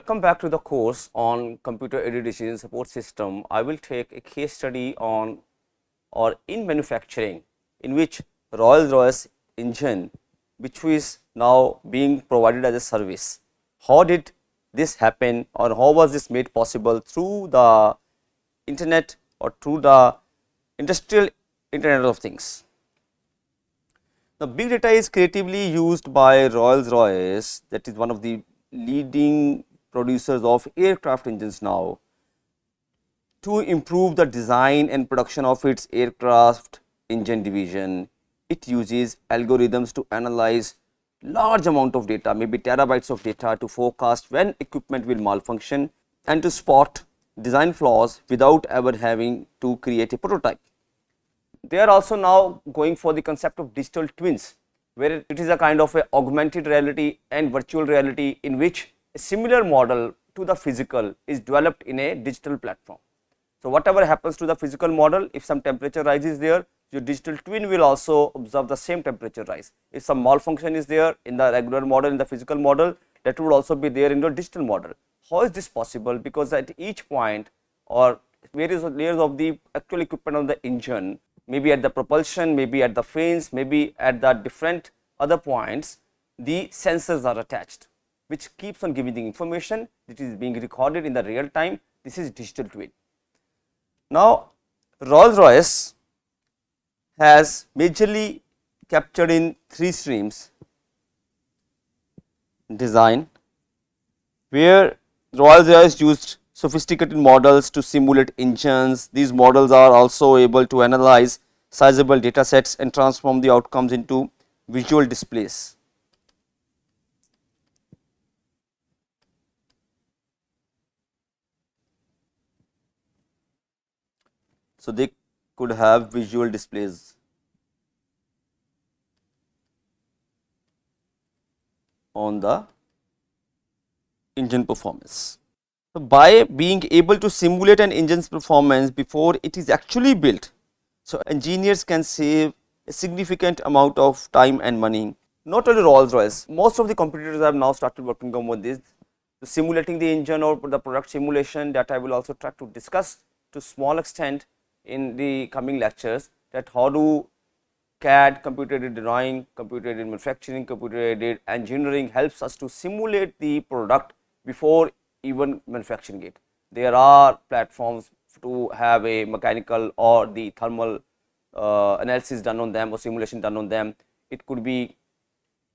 Welcome back to the course on computer-aided decision support system. I will take a case study on or in manufacturing, in which Rolls-Royce engine, which is now being provided as a service. How did this happen, or how was this made possible through the internet or through the industrial Internet of Things? Now, big data is creatively used by Rolls-Royce, that is one of the leading producers of aircraft engines now, to improve the design and production of its aircraft engine division. It uses algorithms to analyze large amount of data, maybe terabytes of data, to forecast when equipment will malfunction and to spot design flaws without ever having to create a prototype. They are also now going for the concept of digital twins, where it is a kind of a augmented reality and virtual reality, in which a similar model to the physical is developed in a digital platform. So, whatever happens to the physical model, if some temperature rise is there, your digital twin will also observe the same temperature rise. If some malfunction is there in the regular model, in the physical model, that would also be there in your digital model. How is this possible? Because at each point or various layers of the actual equipment of the engine, maybe at the propulsion, maybe at the fins, maybe at the different other points, the sensors are attached, which keeps on giving the information that is being recorded in the real time. This is digital twin. Now, Rolls-Royce has majorly captured in 3 streams: design, where Rolls-Royce used sophisticated models to simulate engines. These models are also able to analyze sizable data sets and transform the outcomes into visual displays. So, they could have visual displays on the engine performance. So, by being able to simulate an engine's performance before it is actually built, so engineers can save a significant amount of time and money. Not only Rolls-Royce, most of the competitors have now started working on this, simulating the engine or the product simulation, that I will also try to discuss to small extent in the coming lectures, that how do CAD, computer aided design, computer aided manufacturing, computer aided engineering helps us to simulate the product before even manufacturing it. There are platforms to have a mechanical or the thermal analysis done on them or simulation done on them. It could be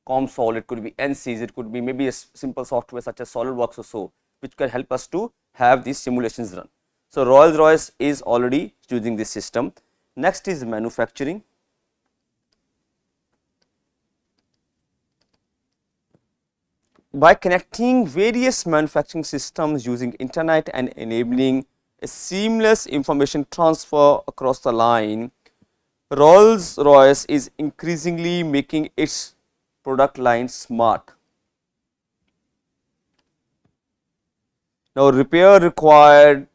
COMSOL, it could be NCs, it could be maybe a simple software such as SolidWorks or so, which can help us to have these simulations run. So, Rolls-Royce is already using this system. Next is manufacturing. By connecting various manufacturing systems using internet and enabling a seamless information transfer across the line, Rolls-Royce is increasingly making its product line smart. Now, repair required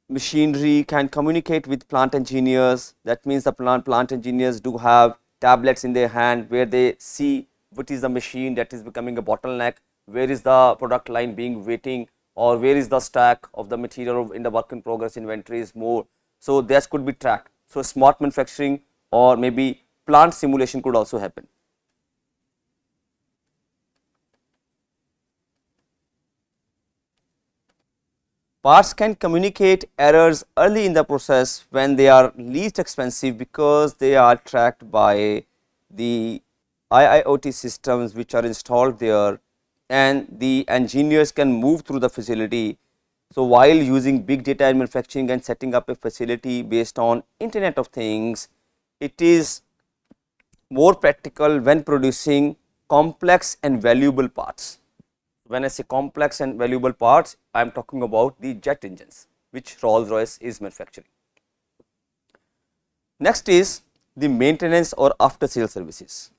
machinery can communicate with plant engineers. That means the plant engineers do have tablets in their hand, where they see what is the machine that is becoming a bottleneck, where is the product line being waiting, or where is the stack of the material in the work in progress inventory is more. So, that could be tracked. So, smart manufacturing or maybe plant simulation could also happen. Parts can communicate errors early in the process when they are least expensive, because they are tracked by the IIoT systems which are installed there, and the engineers can move through the facility. So, while using big data in manufacturing and setting up a facility based on Internet of Things, it is more practical when producing complex and valuable parts. When I say complex and valuable parts, I am talking about the jet engines, which Rolls-Royce is manufacturing. Next is the maintenance or after sale services.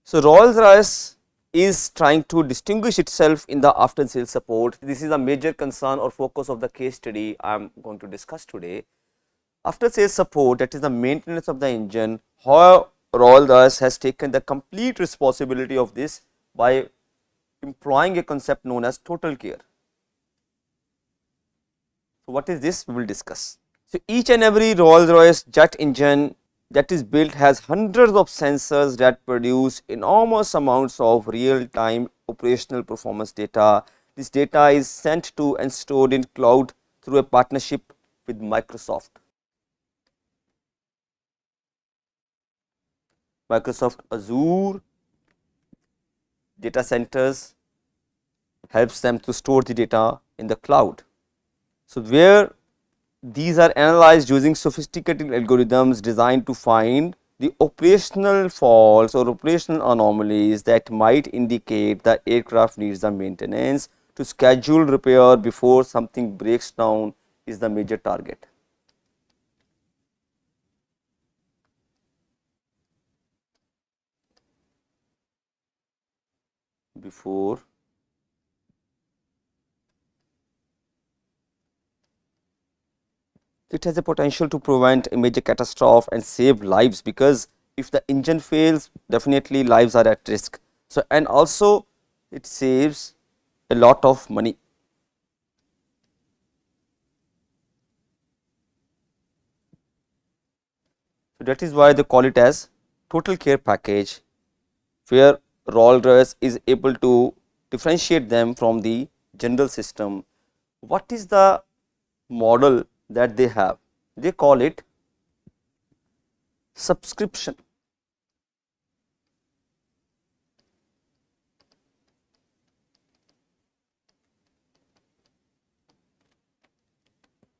So, Rolls-Royce is trying to distinguish itself in the after sales support. This is a major concern or focus of the case study I am going to discuss today. After sales support, that is the maintenance of the engine, how Rolls-Royce has taken the complete responsibility of this by employing a concept known as total care. So, what is this? We will discuss. So, each and every Rolls-Royce jet engine that is built has hundreds of sensors that produce enormous amounts of real-time operational performance data. This data is sent to and stored in cloud through a partnership with Microsoft. Microsoft Azure data centers helps them to store the data in the cloud. So, where these are analyzed using sophisticated algorithms designed to find the operational faults or operational anomalies that might indicate the aircraft needs the maintenance. To schedule repair before something breaks down is the major target. Before it has a potential to prevent a major catastrophe and save lives, because if the engine fails, definitely lives are at risk. So, and also it saves a lot of money. So, that is why they call it as total care package, where Rolls-Royce is able to differentiate them from the general system. What is the model that they have? They call it subscription.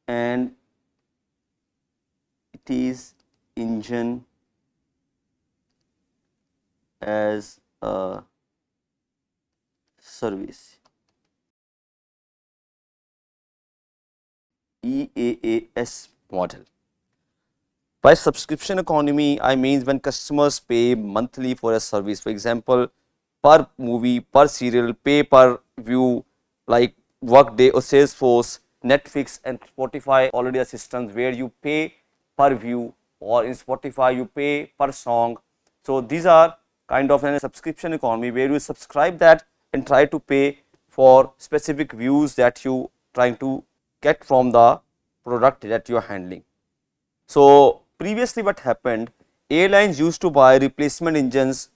And it is engine as a service, EAAS model. By subscription economy, I means when customers pay monthly for a service, for example, per movie, per serial, pay per view, like Workday or Salesforce, Netflix and Spotify already are systems where you pay per view, or in Spotify you pay per song. So, these are kind of a subscription economy where you subscribe that and try to pay for specific views that you trying to get from the product that you are handling. So, previously what happened, airlines used to buy replacement engines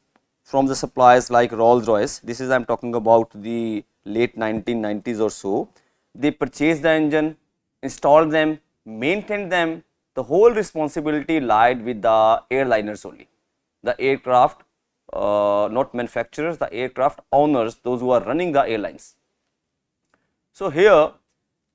from the suppliers like Rolls-Royce. This is I am talking about the late 1990s or so. They purchased the engine, installed them, maintained them. The whole responsibility lied with the airliners only, the aircraft, not manufacturers, the aircraft owners, those who are running the airlines. So, here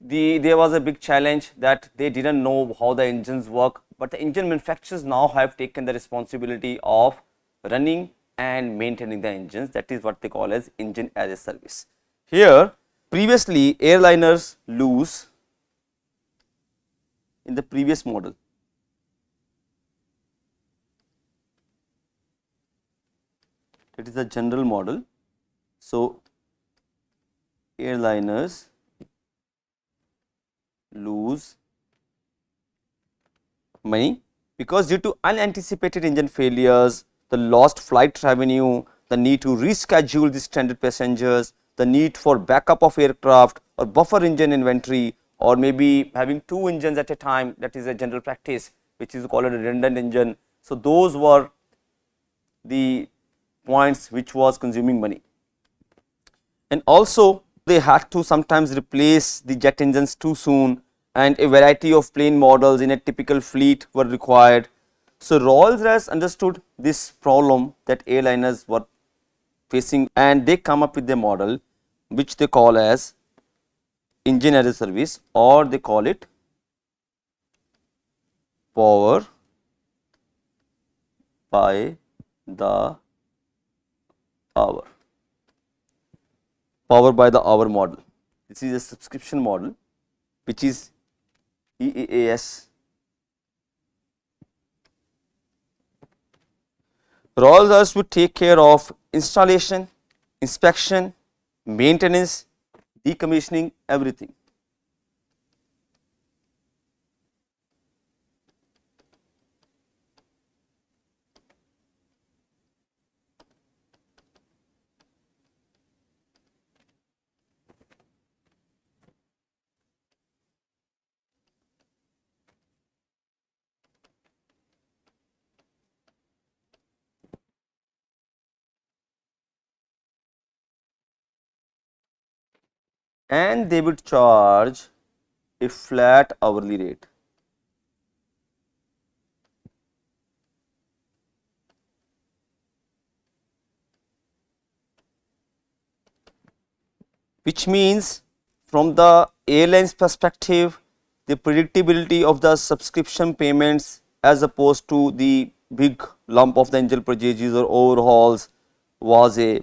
there was a big challenge that they did not know how the engines work, but the engine manufacturers now have taken the responsibility of running and maintaining the engines. That is what they call as engine as a service. Here previously airliners lose in the previous model. That is the general model. So, airliners lose money because due to unanticipated engine failures, the lost flight revenue, the need to reschedule the stranded passengers, the need for backup of aircraft or buffer engine inventory, or maybe having two engines at a time, that is a general practice, which is called a redundant engine. So, those were the points which was consuming money. And also they had to sometimes replace the jet engines too soon, and a variety of plane models in a typical fleet were required. So, Rolls-Royce understood this problem that airliners were facing, and they come up with a model which they call as engine as a service, or they call it power by the hour. Power by the hour model. This is a subscription model which is EAAS. Rolls-Royce would take care of installation, inspection, maintenance, decommissioning, everything. and they would charge a flat hourly rate. Which means from the airline's perspective, the predictability of the subscription payments as opposed to the big lump of the engine purchases or overhauls was a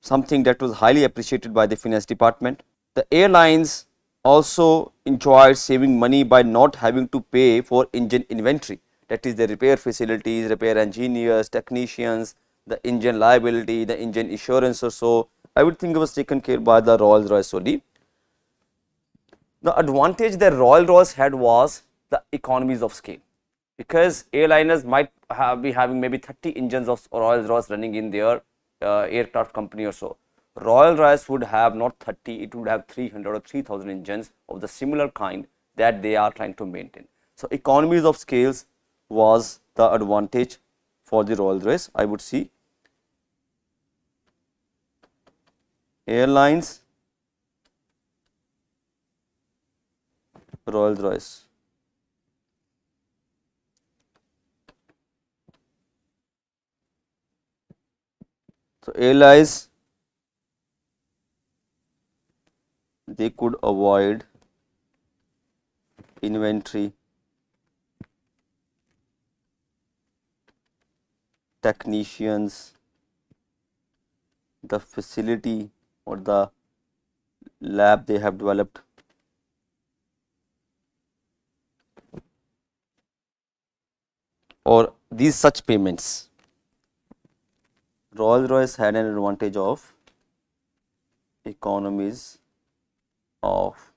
something that was highly appreciated by the finance department. The airlines also enjoyed saving money by not having to pay for engine inventory, that is the repair facilities, repair engineers, technicians, the engine liability, the engine insurance or so. I would think it was taken care by the Rolls-Royce only. The advantage that Rolls-Royce had was the economies of scale, because airliners might be having maybe 30 engines of Rolls-Royce running in their aircraft company or so. Rolls-Royce would have not 30, it would have 300 or 3000 engines of the similar kind that they are trying to maintain. So economies of scales was the advantage for the Rolls-Royce. I would see airlines, Rolls-Royce. So airlines, they could avoid inventory, technicians, the facility or the lab they have developed, or these such payments. Rolls-Royce had an advantage of economies of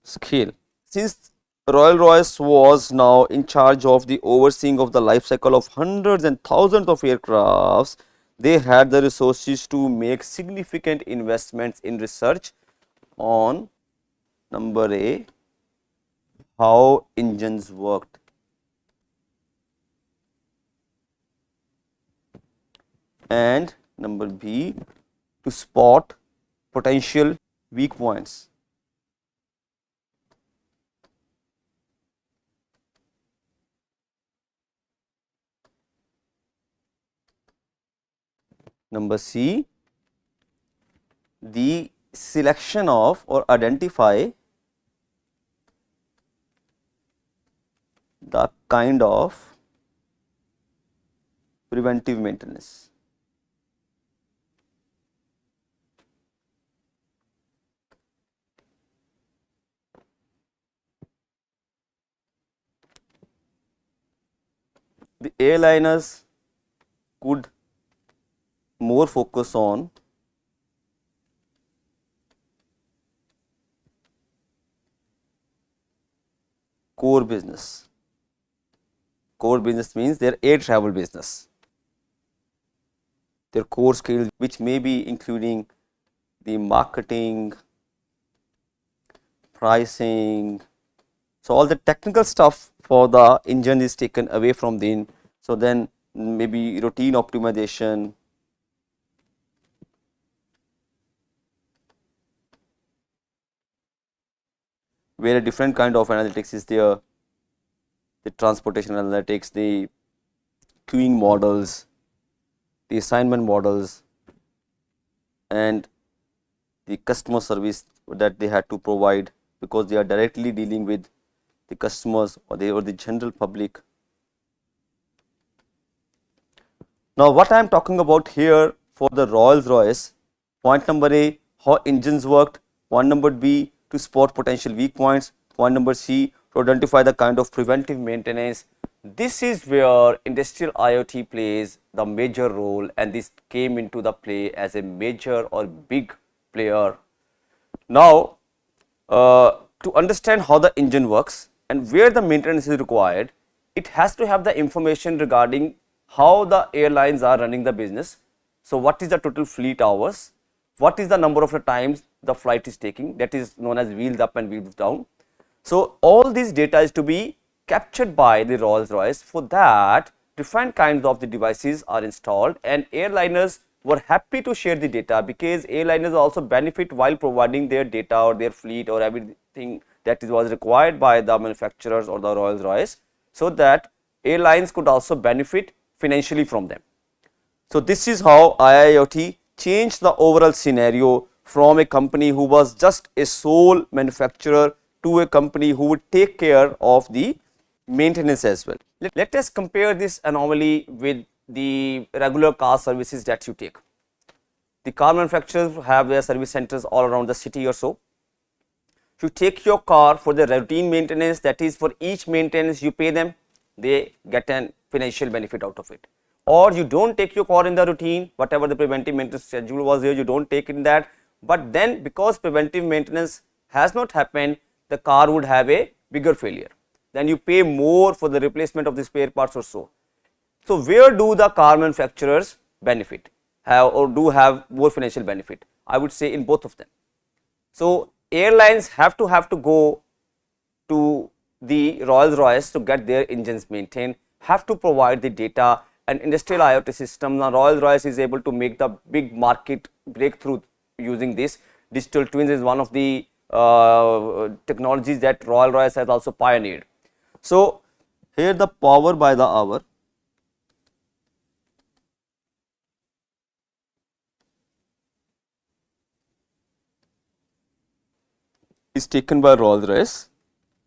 scale. Since Rolls-Royce was now in charge of the overseeing of the life cycle of hundreds and thousands of aircrafts, they had the resources to make significant investments in research on number A, how engines worked, and number B, to spot potential weak points. Number C, the selection of or identify the kind of preventive maintenance. The airliners could more focus on core business. Core business means their air travel business, their core skills, which may be including the marketing, pricing. So all the technical stuff for the engine is taken away from them. So then maybe routine optimization, where a different kind of analytics is there, the transportation analytics, the queuing models, the assignment models, and the customer service that they had to provide, because they are directly dealing with the customers or the general public. Now what I am talking about here for the Rolls-Royce, point number A, how engines worked, point number B, to spot potential weak points, point number C, to identify the kind of preventive maintenance. This is where industrial IoT plays the major role, and this came into the play as a major or big player. Now to understand how the engine works and where the maintenance is required, it has to have the information regarding how the airlines are running the business. So what is the total fleet hours, what is the number of the times the flight is taking, that is known as wheels up and wheels down. So all these data is to be captured by the Rolls-Royce. For that, different kinds of the devices are installed, and airliners were happy to share the data, because airliners also benefit while providing their data or their fleet or everything that was required by the manufacturers or the Rolls-Royce, so that airlines could also benefit financially from them. So this is how IIoT changed the overall scenario from a company who was just a sole manufacturer to a company who would take care of the maintenance as well. Let us compare this anomaly with the regular car services that you take. The car manufacturers have their service centers all around the city or so. You take your car for the routine maintenance, that is, for each maintenance you pay them, they get an financial benefit out of it. Or you don't take your car in the routine, whatever the preventive maintenance schedule was there, you don't take it in that, but then because preventive maintenance has not happened, the car would have a bigger failure. Then you pay more for the replacement of the spare parts or so. So where do the car manufacturers benefit, have or do have more financial benefit? I would say in both of them. So airlines have to go to the Rolls-Royce to get their engines maintained, have to provide the data and industrial IoT system. Now Rolls-Royce is able to make the big market breakthrough using this. Digital twins is one of the technologies that Rolls-Royce has also pioneered. So here the power by the hour is taken by Rolls-Royce.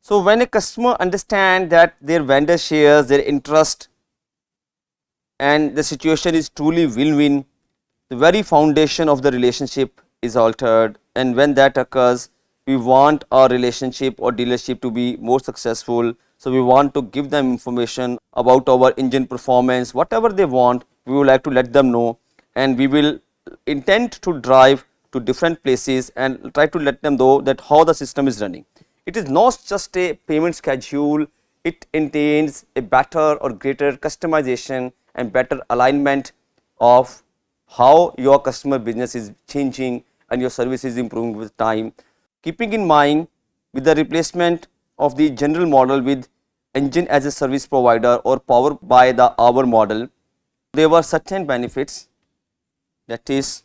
So when a customer understands that their vendor shares their interest and the situation is truly win-win, the very foundation of the relationship is altered, and when that occurs, we want our relationship or dealership to be more successful. So we want to give them information about our engine performance, whatever they want, we would like to let them know, and we will intend to drive to different places and try to let them know that how the system is running. It is not just a payment schedule, it entails a better or greater customization and better alignment of how your customer business is changing and your service is improving with time. Keeping in mind with the replacement of the general model with engine as a service provider or power by the hour model, there were certain benefits, that is,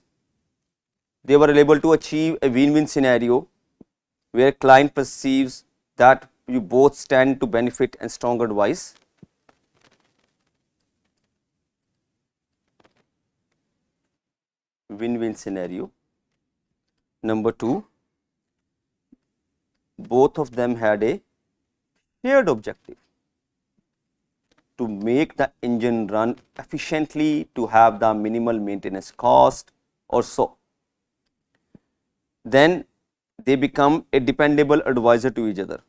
they were able to achieve a win-win scenario where client perceives that you both stand to benefit and strong advice. Win-win scenario. Number two, both of them had a shared objective to make the engine run efficiently, to have the minimal maintenance cost or so. Then they become a dependable advisor to each other.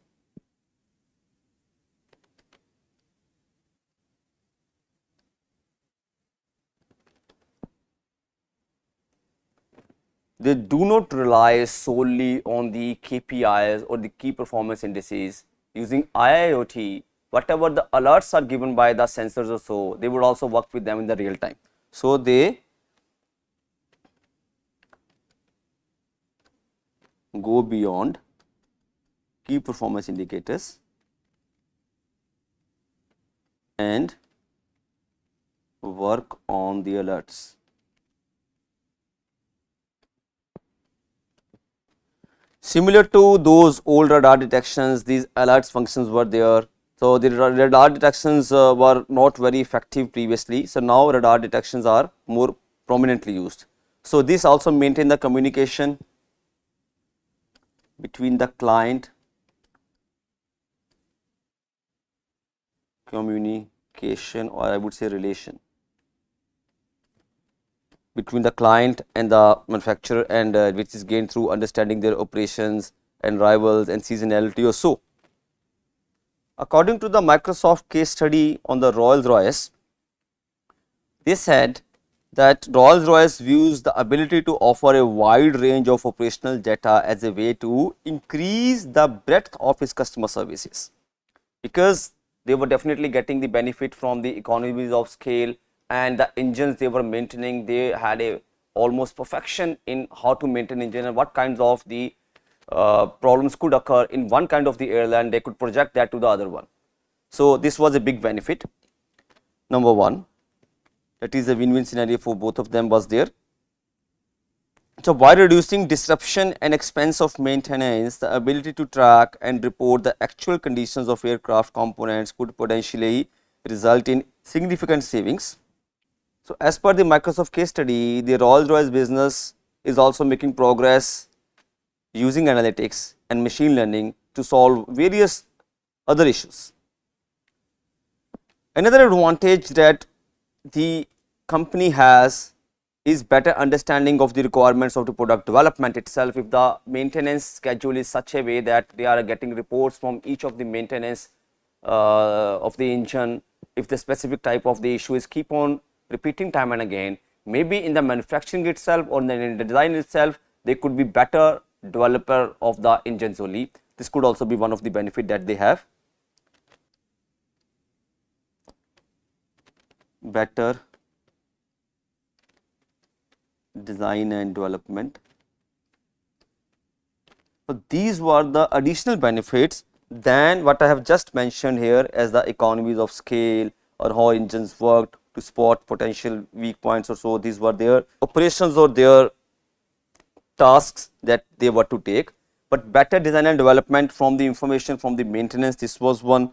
They do not rely solely on the KPIs or the key performance indices. Using IIoT, whatever the alerts are given by the sensors or so, they would also work with them in the real time. So they go beyond key performance indicators and work on the alerts. Similar to those old radar detections, these alerts functions were there. So the radar detections were not very effective previously. So now radar detections are more prominently used. So this also maintain the communication between the client, communication, or I would say relation between the client and the manufacturer, and which is gained through understanding their operations and rivals and seasonality or so. According to the Microsoft case study on the Rolls-Royce, they said that Rolls-Royce views the ability to offer a wide range of operational data as a way to increase the breadth of its customer services, because they were definitely getting the benefit from the economies of scale, and the engines they were maintaining, they had a almost perfection in how to maintain engine and what kinds of the problems could occur in one kind of the airline, they could project that to the other one. So this was a big benefit, number one. That is a win-win scenario for both of them was there. So, by reducing disruption and expense of maintenance, the ability to track and report the actual conditions of aircraft components could potentially result in significant savings. So, as per the Microsoft case study, the Rolls-Royce business is also making progress using analytics and machine learning to solve various other issues. Another advantage that the company has is better understanding of the requirements of the product development itself. If the maintenance schedule is such a way that they are getting reports from each of the maintenance of the engine, if the specific type of the issue is keep on repeating time and again, maybe in the manufacturing itself or in the design itself, they could be better developer of the engines only. This could also be one of the benefit that they have. Better design and development. So, these were the additional benefits than what I have just mentioned here as the economies of scale or how engines worked to spot potential weak points or so. These were their operations or their tasks that they were to take, but better design and development from the information from the maintenance, this was one.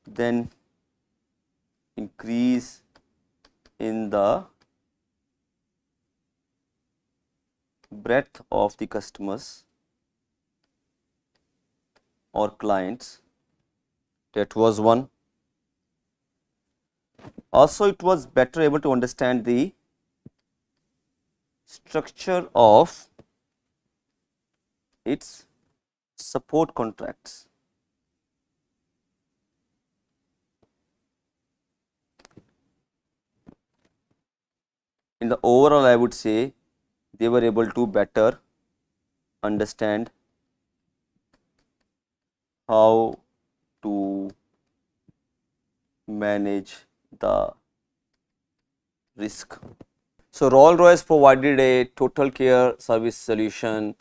Then increase in the breadth of the customers or clients, that was one. Also, it was better able to understand the structure of its support contracts. In the overall, I would say they were able to better understand how to manage the risk. So, Rolls-Royce provided a total care service solution.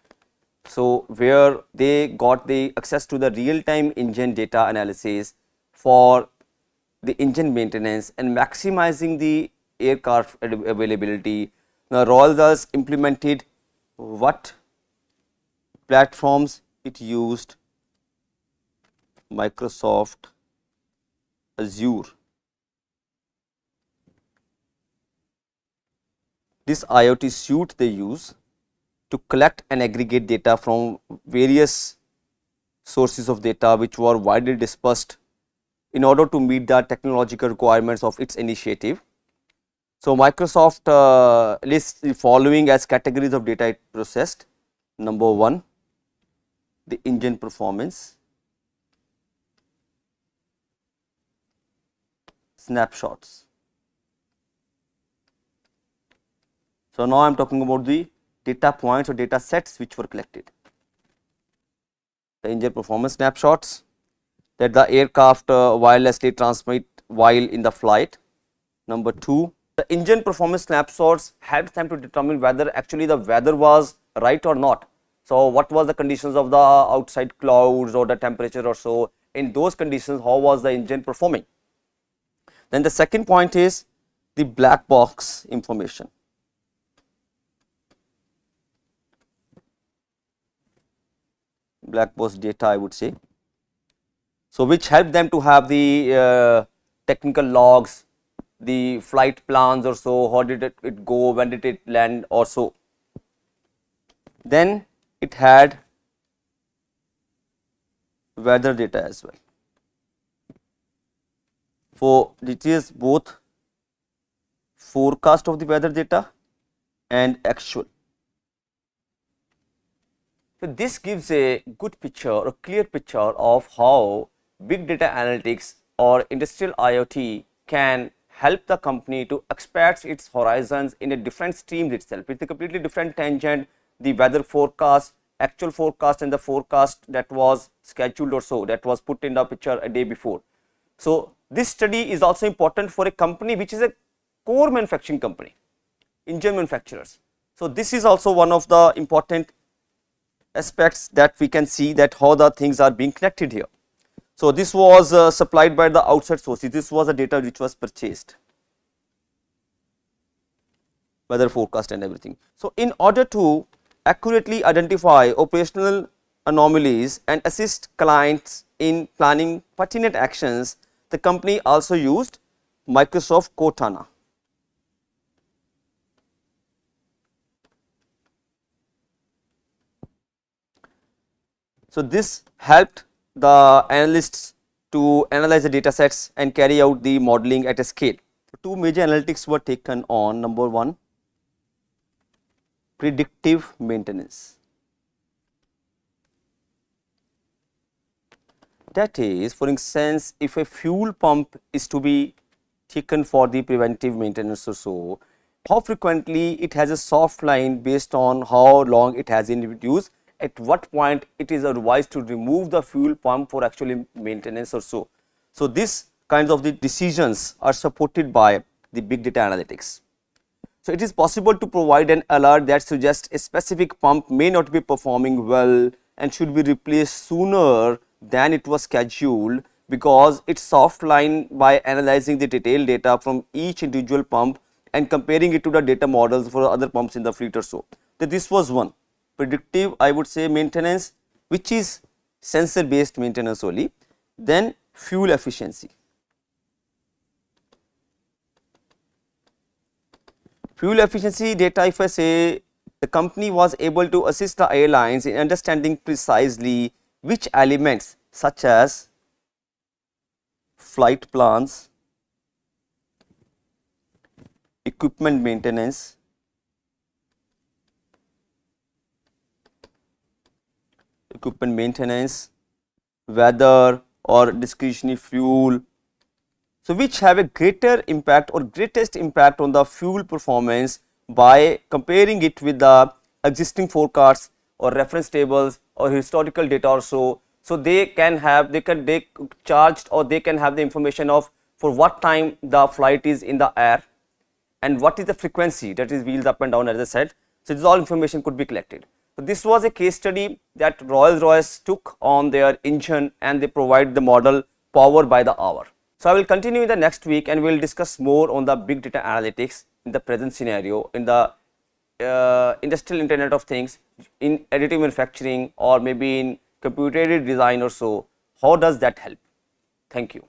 So, where they got the access to the real-time engine data analysis for the engine maintenance and maximizing the aircraft availability. Now, Rolls-Royce implemented what platforms it used? Microsoft Azure. This IoT suite they use to collect and aggregate data from various sources of data which were widely dispersed in order to meet the technological requirements of its initiative. So, Microsoft lists the following as categories of data it processed. Number 1, the engine performance, snapshots. So, now I am talking about the data points or data sets which were collected. The engine performance snapshots, that the aircraft wirelessly transmit while in the flight. Number 2, the engine performance snapshots helps them to determine whether actually the weather was right or not. So, what was the conditions of the outside clouds or the temperature or so, in those conditions how was the engine performing. Then the second point is the black box information. Black box data, I would say. So, which help them to have the technical logs, the flight plans or so, how did it go, when did it land or so. Then it had weather data as well. For it is both forecast of the weather data and actual. So, this gives a good picture or clear picture of how big data analytics or industrial IoT can help the company to expand its horizons in a different streams itself. It is a completely different tangent, the weather forecast, actual forecast and the forecast that was scheduled or so, that was put in the picture a day before. So, this study is also important for a company which is a core manufacturing company, engine manufacturers. So, this is also one of the important aspects that we can see that how the things are being connected here. So, this was supplied by the outside sources. This was the data which was purchased, weather forecast and everything. So, in order to accurately identify operational anomalies and assist clients in planning pertinent actions, the company also used Microsoft Cortana. So, this helped the analysts to analyze the data sets and carry out the modeling at a scale. Two major analytics were taken on. Number one, predictive maintenance. That is, for instance, if a fuel pump is to be taken for the preventive maintenance or so, how frequently it has a soft line based on how long it has been used, at what point it is advised to remove the fuel pump for actually maintenance or so. So, these kinds of the decisions are supported by the big data analytics. So, it is possible to provide an alert that suggests a specific pump may not be performing well and should be replaced sooner than it was scheduled, because its soft line by analyzing the detailed data from each individual pump and comparing it to the data models for other pumps in the fleet or so. So, this was one predictive, I would say, maintenance, which is sensor based maintenance only. Then fuel efficiency. Fuel efficiency data, if I say, the company was able to assist the airlines in understanding precisely which elements such as flight plans, equipment maintenance, weather or discretionary fuel, so which have a greater impact or greatest impact on the fuel performance by comparing it with the existing forecasts or reference tables or historical data or so. So, they can have, they charged, or they can have the information of for what time the flight is in the air and what is the frequency, that is wheels up and down, as I said. So, this all information could be collected. So, this was a case study that Rolls-Royce took on their engine, and they provide the model power by the hour. So, I will continue in the next week and we will discuss more on the big data analytics in the present scenario, in the industrial internet of things, in additive manufacturing, or maybe in computer aided design or so. How does that help? Thank you.